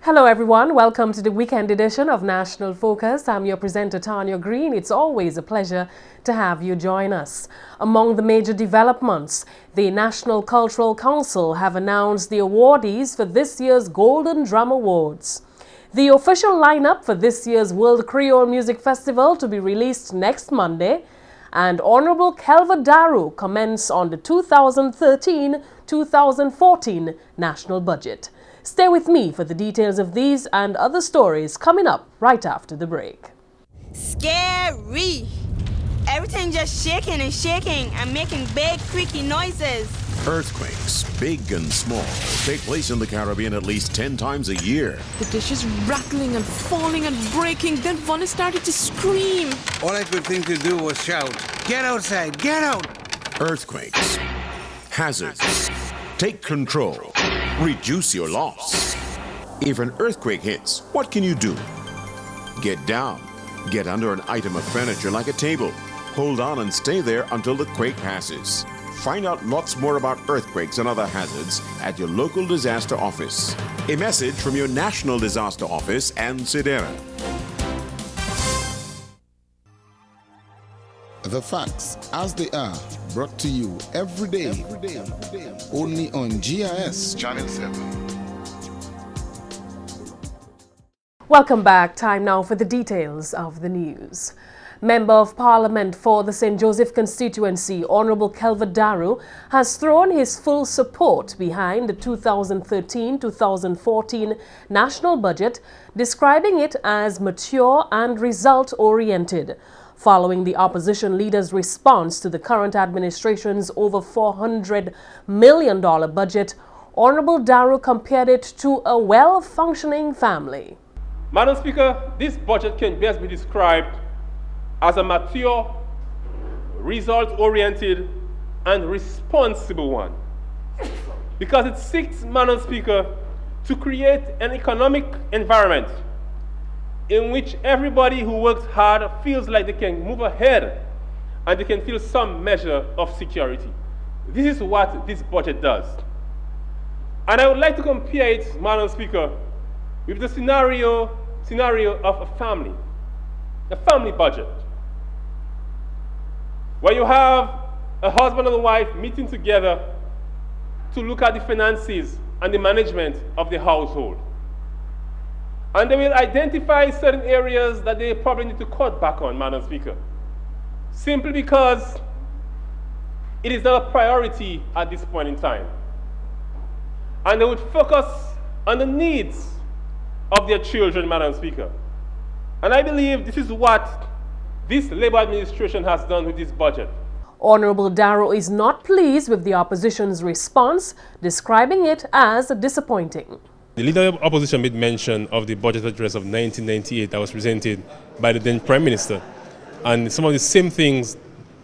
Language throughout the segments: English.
Hello everyone, welcome to the weekend edition of National Focus. I'm your presenter Tarnia Green. It's always a pleasure to have you join us. Among the major developments, the National Cultural Council have announced the awardees for this year's Golden Drum Awards. The official lineup for this year's World Creole Music Festival to be released next Monday, and Honorable Kelva Daru commence on the 2013-2014 national budget. Stay with me for the details of these and other stories coming up right after the break. Scary! Everything just shaking and making big creaky noises. Earthquakes, big and small, take place in the Caribbean at least 10 times a year. The dishes rattling and falling and breaking, then Vonnie started to scream. All I could think to do was shout, "Get outside, get out!" Earthquakes, hazards, take control, reduce your loss. If an earthquake hits, what can you do? Get down, get under an item of furniture like a table. Hold on and stay there until the quake passes. Find out lots more about earthquakes and other hazards at your local disaster office. A message from your National Disaster Office and Sedera. The facts as they are, brought to you every day. Only on GIS Channel 7. Welcome back. Time now for the details of the news. Member of Parliament for the St. Joseph constituency, Honorable Kelva Daru, has thrown his full support behind the 2013-2014 national budget, describing it as mature and result-oriented. Following the opposition leader's response to the current administration's over $400 million budget, Honorable Daru compared it to a well-functioning family. Madam Speaker, this budget can best be described as a mature, result-oriented, and responsible one. Because it seeks, Madam Speaker, to create an economic environment in which everybody who works hard feels like they can move ahead and they can feel some measure of security. This is what this budget does. And I would like to compare it, Madam Speaker, with the scenario of a family budget, where you have a husband and a wife meeting together to look at the finances and the management of the household. And they will identify certain areas that they probably need to cut back on, Madam Speaker, simply because it is not a priority at this point in time. And they would focus on the needs of their children, Madam Speaker. And I believe this is what this Labour administration has done with this budget. Honorable Daru is not pleased with the opposition's response, describing it as disappointing. The leader of opposition made mention of the budget address of 1998 that was presented by the then Prime Minister. And some of the same things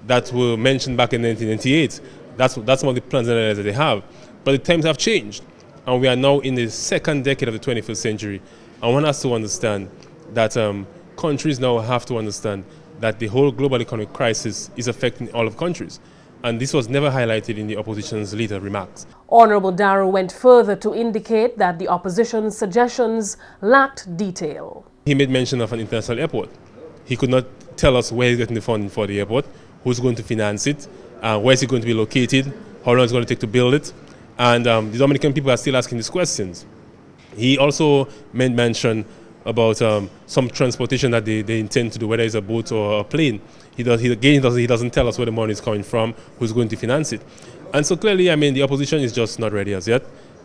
that were mentioned back in 1998, that's some of the plans and ideas that they have. But the times have changed, and we are now in the second decade of the 21st century. And one has to understand that countries now have to understand that the whole global economic crisis is affecting all of countries. And this was never highlighted in the opposition's leader remarks. Honorable Daru went further to indicate that the opposition's suggestions lacked detail. He made mention of an international airport. He could not tell us where he's getting the funding for the airport, who's going to finance it, where is it going to be located, how long it's going to take to build it. And the Dominican people are still asking these questions. He also made mention about some transportation that they intend to do, whether it's a boat or a plane. He doesn't tell us where the money is coming from, who's going to finance it. And so clearly, I mean, the opposition is just not ready as yet.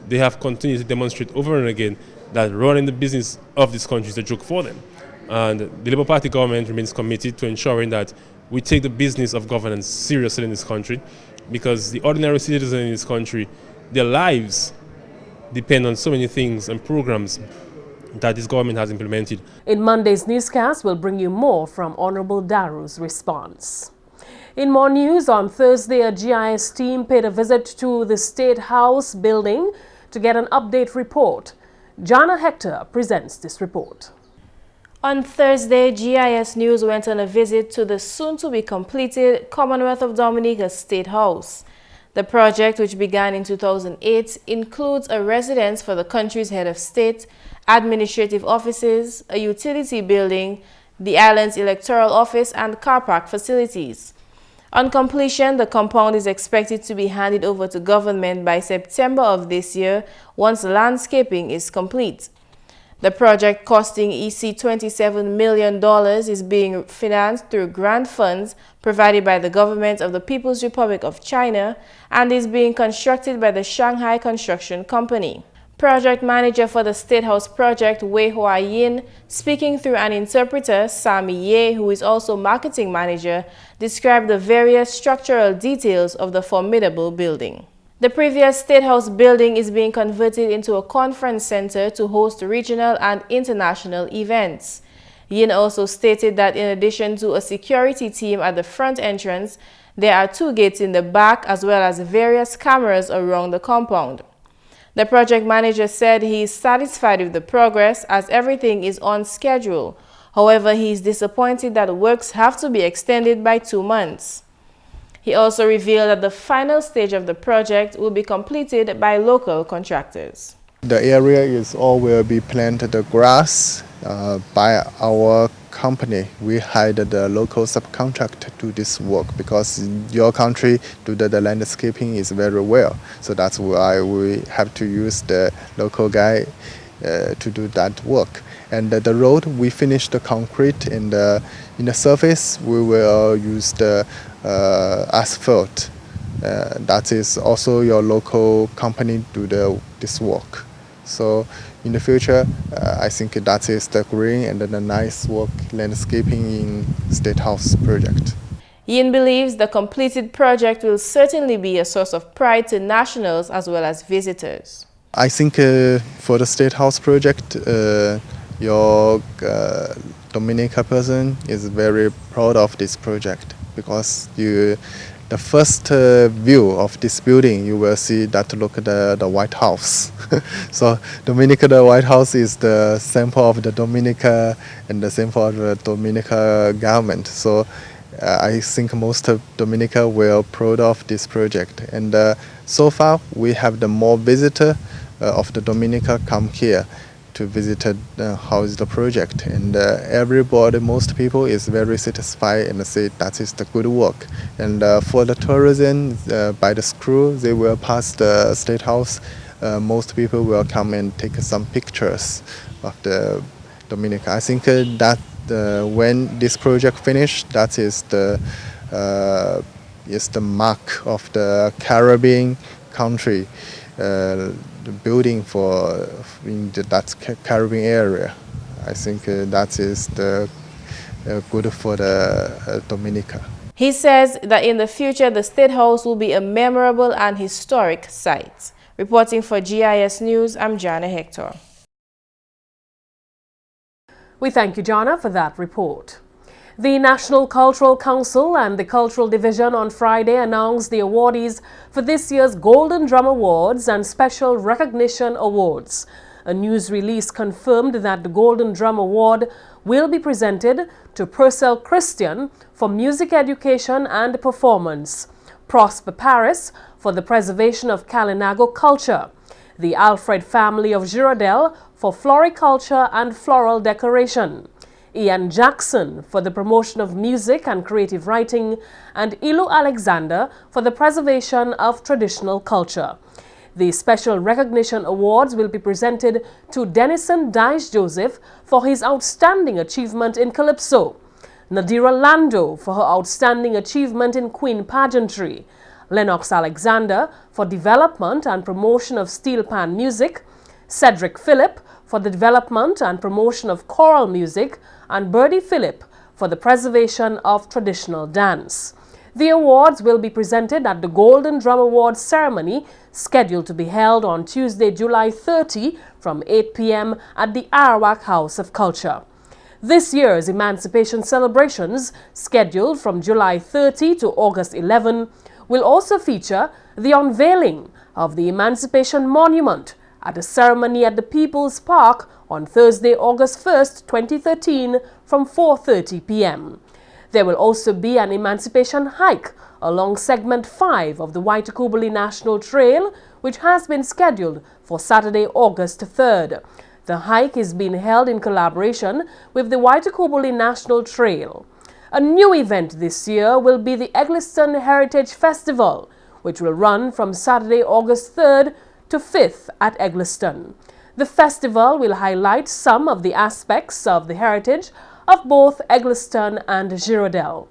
They have continued to demonstrate over and again that running the business of this country is a joke for them. And the Labour Party government remains committed to ensuring that we take the business of governance seriously in this country, because the ordinary citizens in this country, their lives depend on so many things and programs that this government has implemented. In Monday's newscast, we'll bring you more from Honorable Daru's response. In more news, on Thursday, a GIS team paid a visit to the State House building to get an update report. Jana Hector presents this report. On Thursday, GIS News went on a visit to the soon-to-be-completed Commonwealth of Dominica State House. The project, which began in 2008, includes a residence for the country's head of state, administrative offices, a utility building, the island's electoral office, and car park facilities. On completion, the compound is expected to be handed over to government by September of this year once landscaping is complete. The project, costing EC $27 million, is being financed through grant funds provided by the government of the People's Republic of China and is being constructed by the Shanghai Construction Company. Project manager for the State House project, Wei Hua Yin, speaking through an interpreter, Sami Ye, who is also marketing manager, described the various structural details of the formidable building. The previous State House building is being converted into a conference center to host regional and international events. Yin also stated that in addition to a security team at the front entrance, there are 2 gates in the back as well as various cameras around the compound. The project manager said he is satisfied with the progress as everything is on schedule. However, he is disappointed that works have to be extended by 2 months. He also revealed that the final stage of the project will be completed by local contractors. The area is all will be planted the grass by our company. We hired the local subcontractor to do this work because in your country do the landscaping is very well. So that's why we have to use the local guy to do that work. And the road, we finished the concrete in the surface. We will use the asphalt. That is also your local company do this work. So in the future, I think that is the green and the nice work landscaping in State House project. Yin believes the completed project will certainly be a source of pride to nationals as well as visitors. I think for the State House project, your Dominica person is very proud of this project because the first view of this building, you will see that look at the White House. So Dominica, the White House is the symbol of the Dominica and the symbol of the Dominica government. So I think most of Dominica will proud of this project. And so far, we have the more visitor of the Dominica come here to visit how is the project, and everybody, most people is very satisfied and say that is the good work. And for the tourism, by the school, they will pass the State House. Most people will come and take some pictures of the Dominica. I think that when this project finished, that is the mark of the Caribbean country. The building for in that Caribbean area. I think that is the good for the Dominica. He says that in the future, the State House will be a memorable and historic site. Reporting for GIS News, I'm Jana Hector. We thank you, Jana, for that report. The National Cultural Council and the Cultural Division on Friday announced the awardees for this year's Golden Drum Awards and Special Recognition Awards. A news release confirmed that the Golden Drum Award will be presented to Purcell Christian for music education and performance, Prosper Paris for the preservation of Kalinago culture, the Alfred family of Girardel for floriculture and floral decoration, Ian Jackson for the promotion of music and creative writing, and Ilu Alexander for the preservation of traditional culture. The Special Recognition Awards will be presented to Denison Dice Joseph for his outstanding achievement in Calypso, Nadira Lando for her outstanding achievement in Queen Pageantry, Lennox Alexander for development and promotion of steel pan music, Cedric Phillip for the development and promotion of choral music, and Birdie Phillip for the preservation of traditional dance. The awards will be presented at the Golden Drum Awards ceremony scheduled to be held on Tuesday, July 30 from 8 p.m. at the Arawak House of Culture. This year's Emancipation celebrations, scheduled from July 30 to August 11, will also feature the unveiling of the Emancipation Monument at a ceremony at the People's Park on Thursday, August 1st, 2013 from 4:30 p.m. There will also be an emancipation hike along segment 5 of the Waitukubuli National Trail, which has been scheduled for Saturday, August 3rd. The hike is being held in collaboration with the Waitukubuli National Trail. A new event this year will be the Egliston Heritage Festival, which will run from Saturday, August 3rd to 5th at Egliston. The festival will highlight some of the aspects of the heritage of both Egliston and Girardel.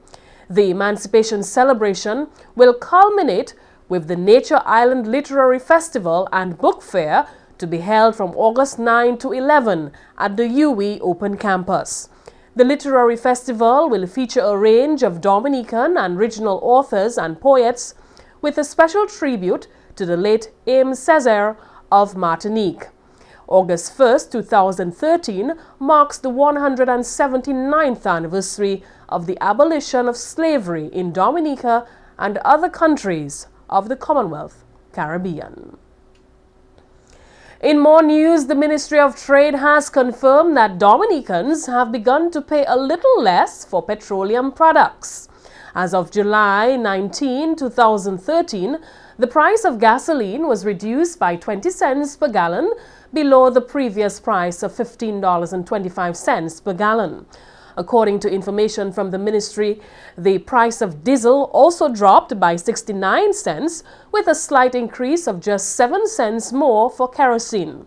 The Emancipation Celebration will culminate with the Nature Island Literary Festival and Book Fair to be held from August 9 to 11 at the UWI Open Campus. The Literary Festival will feature a range of Dominican and regional authors and poets with a special tribute to the late Aimé Césaire of Martinique. August 1st, 2013 marks the 179th anniversary of the abolition of slavery in Dominica and other countries of the Commonwealth Caribbean. In more news, the Ministry of Trade has confirmed that Dominicans have begun to pay a little less for petroleum products. As of July 19, 2013, the price of gasoline was reduced by 20 cents per gallon, below the previous price of $15.25 per gallon. According to information from the ministry, the price of diesel also dropped by 69 cents, with a slight increase of just 7 cents more for kerosene.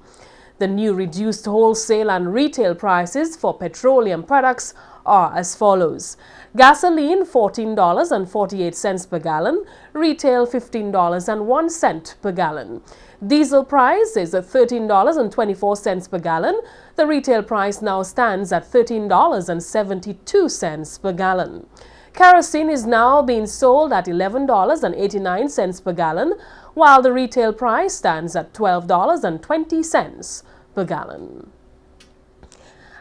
The new reduced wholesale and retail prices for petroleum products are as follows. Gasoline $14.48 per gallon, retail $15.01 per gallon. Diesel price is at $13.24 per gallon. The retail price now stands at $13.72 per gallon. Kerosene is now being sold at $11.89 per gallon, while the retail price stands at $12.20 per gallon.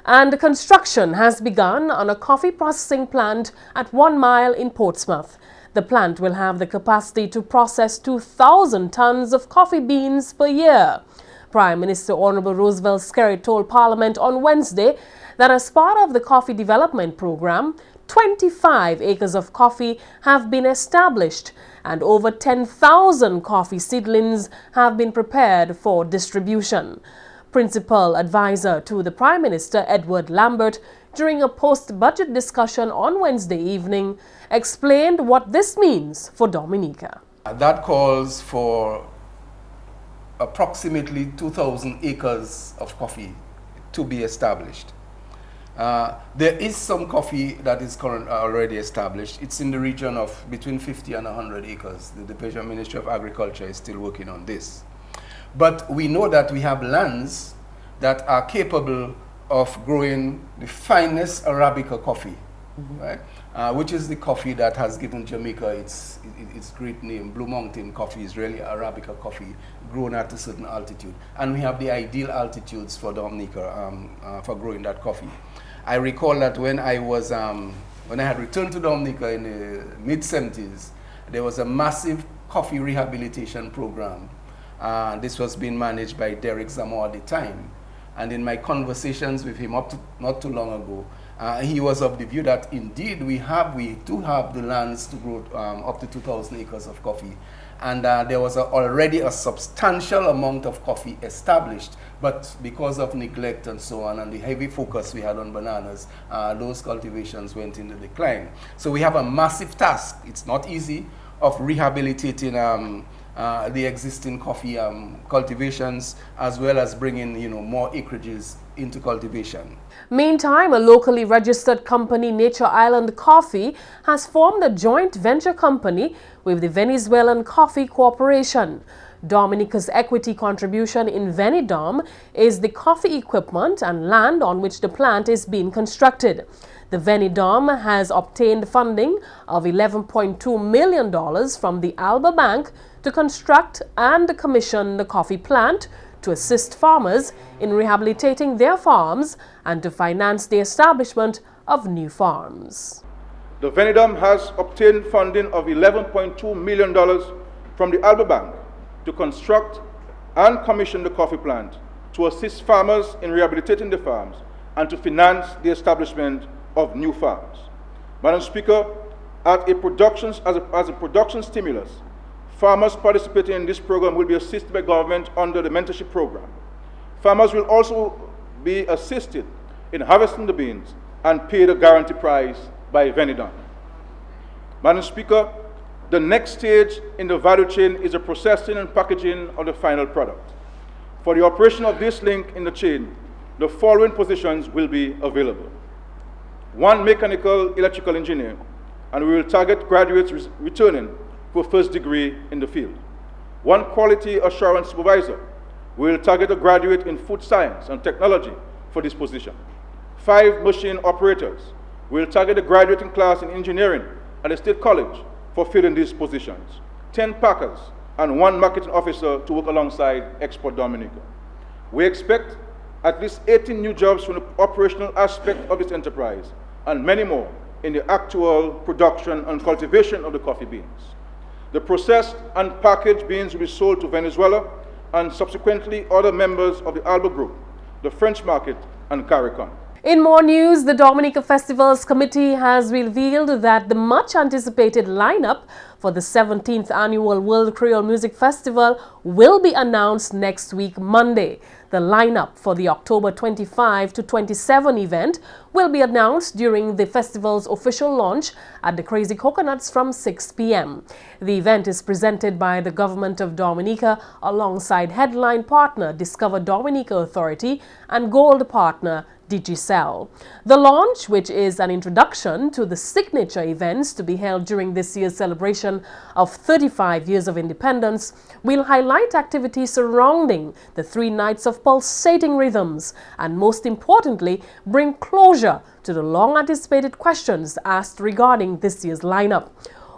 And construction has begun on a coffee processing plant at 1 Mile in Portsmouth. The plant will have the capacity to process 2,000 tons of coffee beans per year. Prime Minister Honorable Roosevelt Skerrit told Parliament on Wednesday that as part of the coffee development program, 25 acres of coffee have been established and over 10,000 coffee seedlings have been prepared for distribution. Principal advisor to the Prime Minister, Edward Lambert, during a post-budget discussion on Wednesday evening, explained what this means for Dominica. That calls for approximately 2,000 acres of coffee to be established. There is some coffee that is already established. It's in the region of between 50 and 100 acres. The Division Ministry of Agriculture is still working on this. But we know that we have lands that are capable of growing the finest Arabica coffee, right? Which is the coffee that has given Jamaica its great name. Blue Mountain coffee is really Arabica coffee grown at a certain altitude. And we have the ideal altitudes for Dominica for growing that coffee. I recall that when I had returned to Dominica in the mid-70s, there was a massive coffee rehabilitation program. This was being managed by Derek Zamor at the time. And in my conversations with him not too long ago, he was of the view that indeed we do have the lands to grow up to 2,000 acres of coffee. And there was already a substantial amount of coffee established. But because of neglect and so on, and the heavy focus we had on bananas, those cultivations went into decline. So we have a massive task. It's not easy of rehabilitating the existing coffee cultivations, as well as bringing more acreages into cultivation. Meantime, a locally registered company, Nature Island Coffee, has formed a joint venture company with the Venezuelan Coffee Corporation. Dominica's equity contribution in Venidom is the coffee equipment and land on which the plant is being constructed. The Venidom has obtained funding of $11.2 million from the Alba Bank to construct and commission the coffee plant, to assist farmers in rehabilitating their farms and to finance the establishment of new farms. The Venidom has obtained funding of $11.2 million from the Alba Bank to construct and commissioned the coffee plant to assist farmers in rehabilitating the farms and to finance the establishment of new farms. Madam Speaker, as a production stimulus, farmers participating in this program will be assisted by government under the mentorship program. Farmers will also be assisted in harvesting the beans and pay the guarantee price by Venidum. Madam Speaker, the next stage in the value chain is the processing and packaging of the final product. For the operation of this link in the chain, the following positions will be available. 1 mechanical electrical engineer, and we will target graduates returning for first degree in the field. 1 quality assurance supervisor. We will target a graduate in food science and technology for this position. 5 machine operators. We will target a graduating class in engineering at the State College for filling these positions. 10 packers and 1 marketing officer to work alongside Export Dominica. We expect at least 18 new jobs from the operational aspect of this enterprise and many more in the actual production and cultivation of the coffee beans. The processed and packaged beans will be sold to Venezuela and subsequently other members of the Alba Group, the French market, and CARICOM. In more news, the Dominica Festivals Committee has revealed that the much anticipated lineup for the 17th Annual World Creole Music Festival will be announced next week, Monday. The lineup for the October 25 to 27 event will be announced during the festival's official launch at the Crazy Coconuts from 6 p.m. The event is presented by the Government of Dominica alongside headline partner Discover Dominica Authority and gold partner Digicel. The launch, which is an introduction to the signature events to be held during this year's celebration of 35 years of independence, will highlight activities surrounding the 3 nights of pulsating rhythms and, most importantly, bring closure to the long-anticipated questions asked regarding this year's lineup.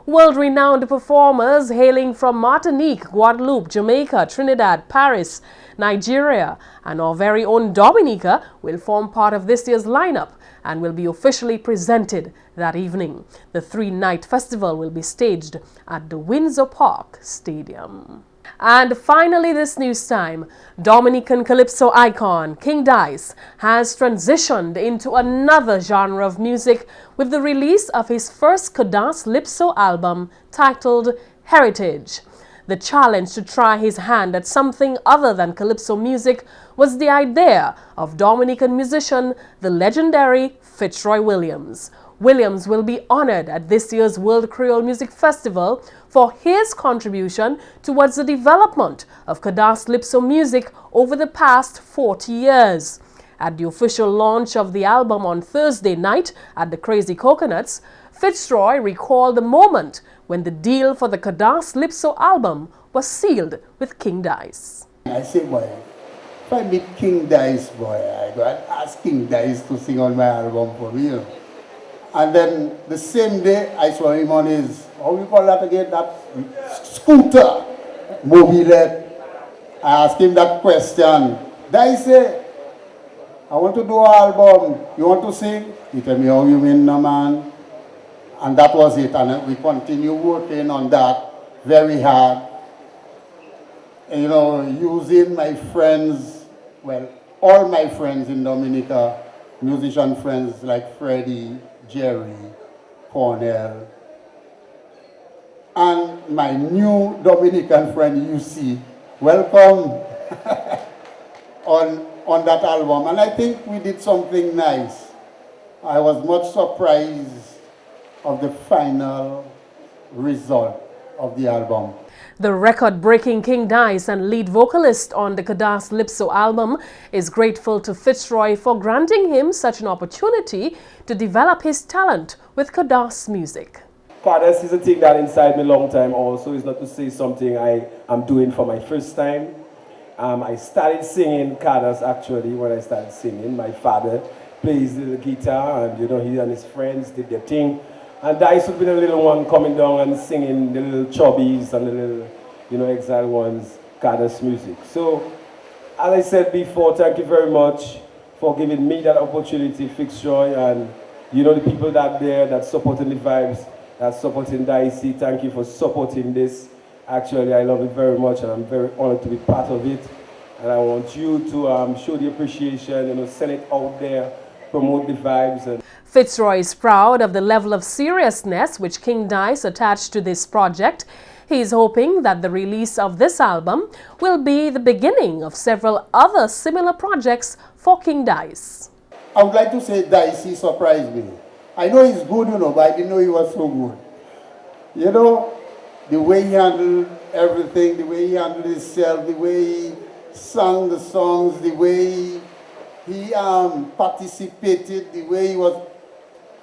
World-renowned performers hailing from Martinique, Guadeloupe, Jamaica, Trinidad, Paris, Nigeria, and our very own Dominica will form part of this year's lineup and will be officially presented that evening. The 3-night festival will be staged at the Windsor Park Stadium. And finally, this news time, Dominican calypso icon King Dice has transitioned into another genre of music with the release of his first calypso album titled Heritage. The challenge to try his hand at something other than calypso music was the idea of Dominican musician, the legendary Fitzroy Williams. Williams will be honored at this year's World Creole Music Festival for his contribution towards the development of calypso music over the past 40 years. At the official launch of the album on Thursday night at the Crazy Coconuts, Fitzroy recalled the moment when the deal for the calypso album was sealed with King Dice. I say, boy, if I meet King Dice, boy, I go and ask King Dice to sing on my album for me. You know. And then the same day, I saw him on his, how we call that again, that scooter, mobilette. I asked him that question. Dice say, I want to do an album. You want to sing? He tell me, how you mean, no man? And that was it. And we continue working on that very hard. And, you know, using my friends, well, all my friends in Dominica, musician friends like Freddie, Jerry, Cornell, and my new Dominican friend, Luce, welcome on that album. And I think we did something nice. I was much surprised of the final result of the album. The record-breaking King Dice and lead vocalist on the calypso album is grateful to Fitzroy for granting him such an opportunity to develop his talent with calypso music. Calypso is a thing that inside me a long time also. It's not to say something I am doing for my first time. I started singing calypso actually when I started singing. My father plays the guitar and, you know, he and his friends did their thing. And Dice would be the little one coming down and singing the little chubbies and the little, you know, exiled ones, calypso music. So, as I said before, thank you very much for giving me that opportunity, Fitzroy, and, you know, the people that there that supporting the vibes, that supporting Dicey. Thank you for supporting this. Actually, I love it very much, and I'm very honored to be part of it. And I want you to show the appreciation, send it out there, promote the vibes. And Fitzroy is proud of the level of seriousness which King Dice attached to this project. He is hoping that the release of this album will be the beginning of several other similar projects for King Dice. I would like to say Dice, he surprised me. I know he's good, but I didn't know he was so good. The way he handled everything, the way he handled himself, the way he sang the songs, the way he participated, the way he was,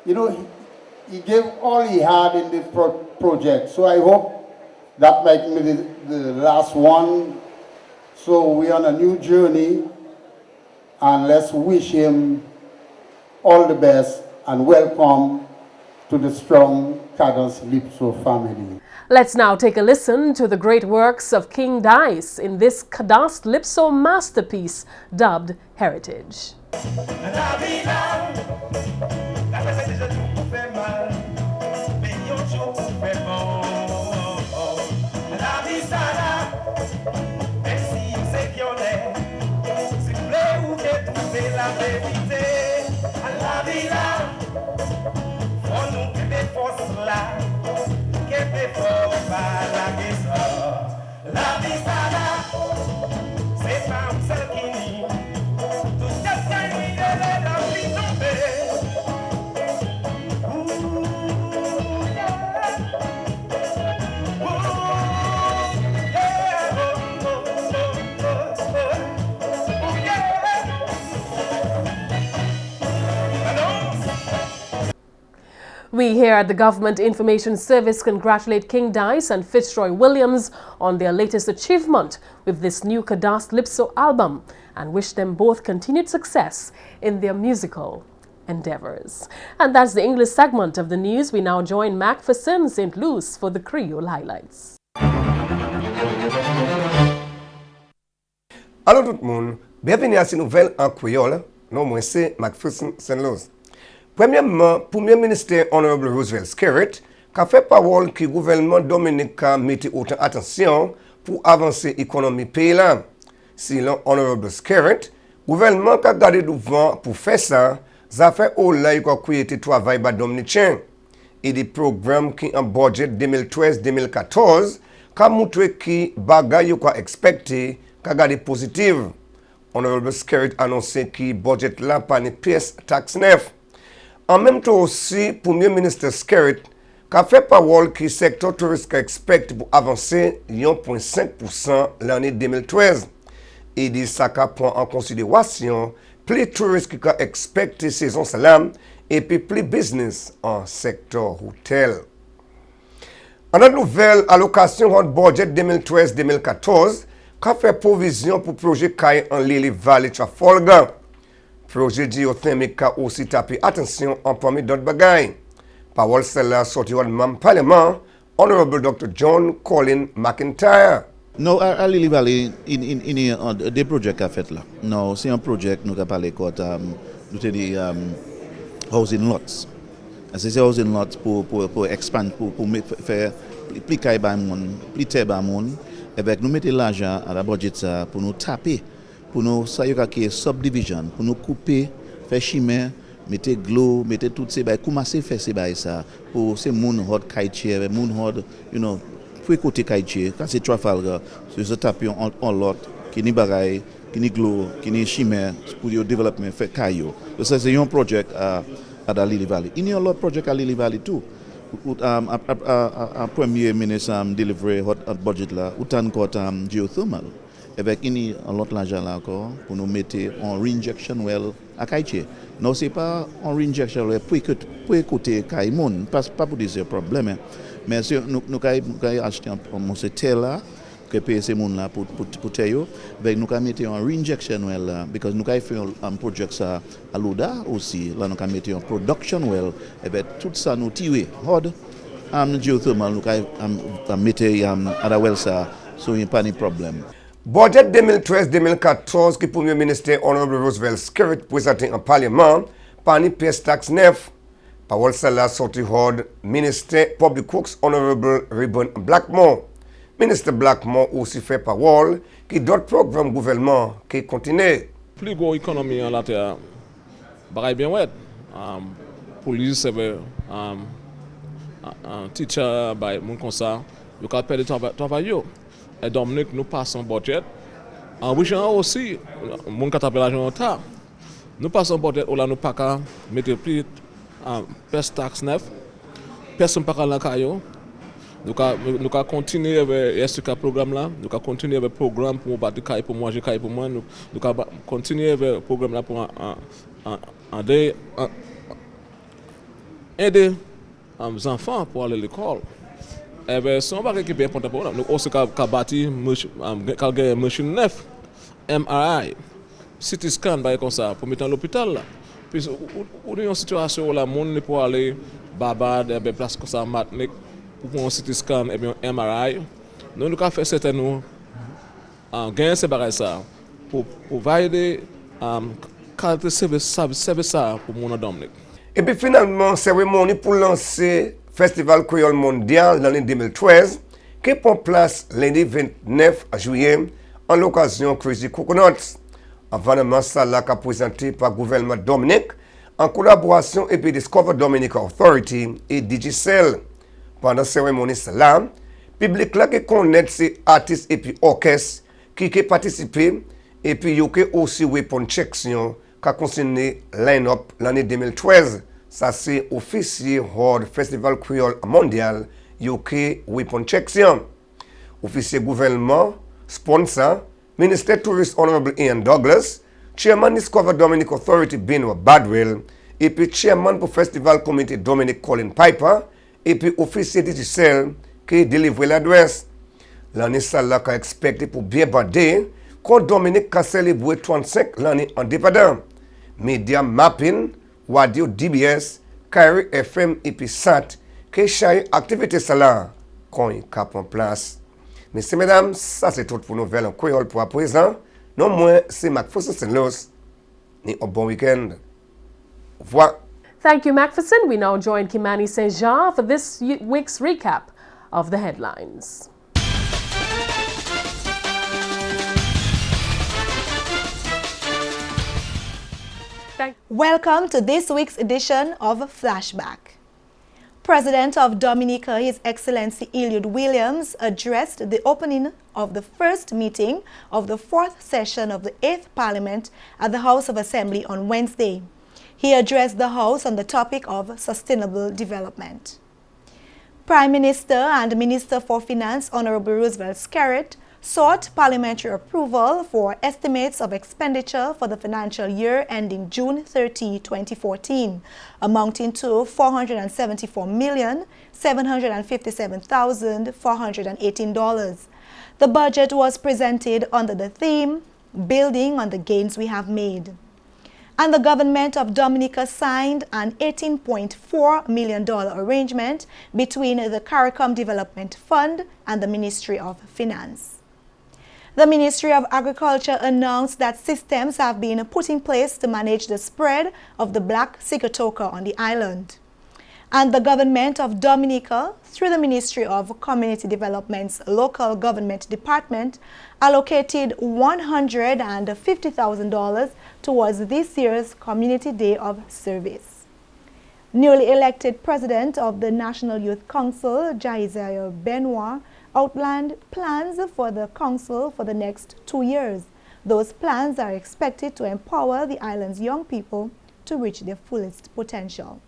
he gave all he had in the project. So I hope that might be the last one. So we're on a new journey, and let's wish him all the best and welcome to the strong Kedah Lipso family. Let's now take a listen to the great works of King Dice in this Kedah Lipso masterpiece dubbed Heritage. We here at the Government Information Service congratulate King Dice and Fitzroy Williams on their latest achievement with this new Kedah Lipso album and wish them both continued success in their musical endeavors. And that's the English segment of the news. We now join Mc Pherson St Luce for the Creole highlights. Allô tout le monde, bienvenue à cette nouvelle en Creole. Non, moi c'est Mc Pherson St Luce. Premièrement, Premier ministre Honorable Roosevelt Skerrit a fait parole que le gouvernement Dominica mette autant attention pour avancer l'économie pays là. Selon Honorable Skerrit, le gouvernement a gardé devant pour faire ça, ça fait au là il a créé le travail par Dominicain. Et des programmes qui en budget 2013-2014 a montré que bagaille quoi expecté qu'a gardé positif. Honorable Skerrit a annoncé que le budget là pas une pièce taxe neuf. En même temps aussi, Premier ministre Skerrit a fait parole que le secteur touristique expecte pour avancer 1,5% l'année 2013. Et dit ça prend en considération plus touristes qui expectent saison salam et puis plus business en secteur hôtel. En notre nouvelle allocation hot budget 2013-2014 a fait provision pour projet Caille en Lily Valley Trafalgar. Projet géothermique a aussi tapé attention en premier d'autres bagailles. Parole celle-là sortie au même parlement, Honorable Dr. John Colin McIntyre. Non, à Lily Valley, des projets qu'a fait là. Non, c'est un projet nous avons parlé quand nous avons dit housing lots. C'est housing lots pour expand, pour faire plus de monde, plus de monde. Et bien nous mettons l'argent à la budget pour nous taper. Pour nous, ça y a subdivision, pour nous couper, faire chemin, mettre glow, mettre toutes ces bails, commencer à faire ces bails ça, pour ces moun hot kaitier, moun hot, pour côté kaitier, quand c'est Trafalgar, c'est ce taper en lot, qui ni bagaille, qui ni glow, qui ni chemin, pour le développement, faire caillou. Ça c'est un projet à la Lily Valley. Il y a un autre projet à Lily Valley tout. Premier ministre délivré hot budget là, autant que geothermal. Avec un autre l'argent là encore pour nous mettre en reinjection well à Kaïché. Non, c'est pas en reinjection well pour écouter Kaïmon, pas pour dire problème. Mais si nous acheter un terre là, que payer ces monde là pour terre, avec nous mettre en reinjection well là, because nous fait un projet ça à Luda aussi, là nous mettre en production well, avec tout ça nous tirer. Hard geothermal nous mettre à la well ça, so il n'y a pas de problème. Budget 2013-2014 que le Premier ministre Honorable Roosevelt Skerrit présenté en Parlement par une pièce taxe neuf. Parole celle-là sortie hors ministre Public Works Honorable Ribbon Blackmore. Ministre Blackmore aussi fait parole qui d'autres programmes gouvernement qui continuent. Plus gros économie en la terre, bagaille bien ouais. Police, teacher, mon comme ça, le cas de travail. Et Dominique nous passons budget. En Richard aussi, mon catapulage en retard. Nous passons budget où là nous pas qu'à mettre plus peste taxe neuf. Personne pas qu'à l'encaillot. Nous allons continuer avec ce programme là. Nous allons continuer avec le programme pour battre caille pour manger caille pour moi. Nous allons continuer avec le programme là pour aider les enfants pour aller à l'école. Et bien, si on va récupérer pour nous, nous aussi bâtir une machine neuf, MRI, CT scan, comme ça, pour mettre dans l'hôpital. Puis, on a une situation où le monde ne peut aller Barbade, et bien, place comme ça, Matnik, pour un CT scan et bien un MRI. Nous avons fait certainement gagner ces bagages ça pour valider qualité service pour mon Dominique. Et puis finalement, cérémonie pour lancer Festival Creole Mondial l'année 2013 qui prend place lundi 29 juillet en l'occasion Crazy Coconuts. Événement ça là qu'a présenté par le gouvernement Dominique en collaboration avec Discover Dominica Authority et Digicel. Pendant la cérémonie là, le public là qui connaît ces artistes et puis orchestres qui participé et puis il y a aussi weapon section qui a concerné line-up l'année 2013. Ça c'est officier Horde Festival Creole Mondial UK Weapon Section. Officier gouvernement, sponsor, Minister Tourist Honorable Ian Douglas, Chairman Discover Dominic Authority Benoit Badwell, et puis Chairman pour Festival Committee Dominic Colin Piper, et puis officier Digicel qui délivre l'adresse. L'année ça là qu'a expecté pour bien bander, quand Dominique a célébré 35 l'année indépendant. Media Mapping, Radio DBS, Carrie FM et puis SAT, qui chaque activité ça là, quand il cap en place. Messieurs, mesdames, ça c'est tout pour nouvelles en Creole pour à présent. Non moins, c'est Mc Pherson St. Ni un bon week-end. Au revoir. Thank you, Mc Pherson. We now join Kimani St. Jean for this week's recap of the headlines. Welcome to this week's edition of Flashback. President of Dominica, His Excellency Eliud Williams, addressed the opening of the first meeting of the 4th session of the 8th Parliament at the House of Assembly on Wednesday. He addressed the House on the topic of sustainable development. Prime Minister and Minister for Finance, Honorable Roosevelt Skerrit, sought parliamentary approval for estimates of expenditure for the financial year ending June 30, 2014, amounting to $474,757,418. The budget was presented under the theme, Building on the Gains We Have Made. And the government of Dominica signed an $18.4 million arrangement between the CARICOM Development Fund and the Ministry of Finance. The Ministry of Agriculture announced that systems have been put in place to manage the spread of the black sigatoka on the island. And the government of Dominica, through the Ministry of Community Development's Local Government Department, allocated $150,000 towards this year's Community Day of Service. Newly elected President of the National Youth Council, Jaizayo Benoit, outlined plans for the council for the next 2 years. Those plans are expected to empower the island's young people to reach their fullest potential.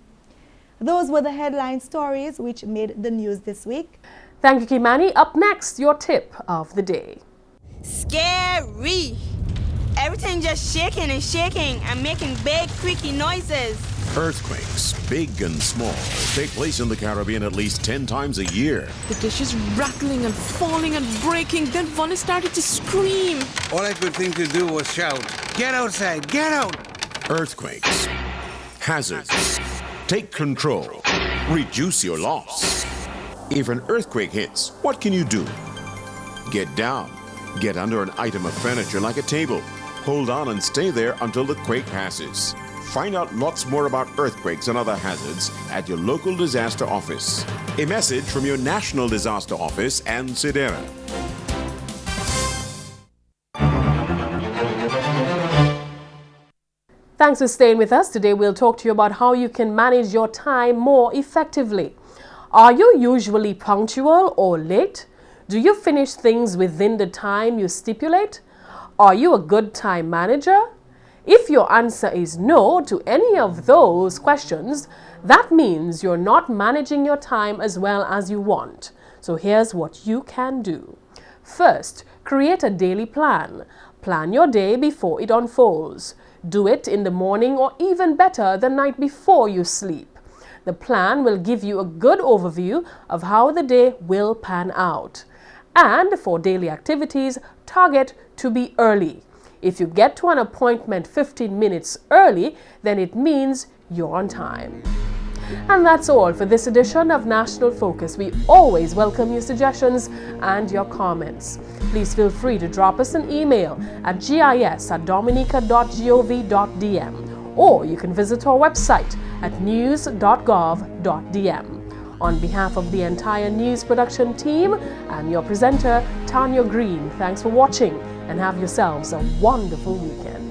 Those were the headline stories which made the news this week. Thank you, Kimani. Up next, your tip of the day. Scary. Everything just shaking and shaking and making big creaky noises. Earthquakes, big and small, take place in the Caribbean at least 10 times a year. The dishes rattling and falling and breaking. Then Vonnie started to scream. All I could think to do was shout, "Get outside, get out!" Earthquakes, hazards, take control, reduce your loss. If an earthquake hits, what can you do? Get down, get under an item of furniture like a table. Hold on and stay there until the quake passes. Find out lots more about earthquakes and other hazards at your local disaster office. A message from your National Disaster Office and Sedera. Thanks for staying with us. Today we'll talk to you about how you can manage your time more effectively. Are you usually punctual or late? Do you finish things within the time you stipulate? Are you a good time manager? If your answer is no to any of those questions, that means you're not managing your time as well as you want. So here's what you can do. First, create a daily plan. Plan your day before it unfolds. Do it in the morning or even better the night before you sleep. The plan will give you a good overview of how the day will pan out. And for daily activities, target to be early. If you get to an appointment 15 minutes early, then it means you're on time. And that's all for this edition of National Focus. We always welcome your suggestions and your comments. Please feel free to drop us an email at gis@dominica.gov.dm, or you can visit our website at news.gov.dm. On behalf of the entire news production team, I'm your presenter, Tarnia Green. Thanks for watching and have yourselves a wonderful weekend.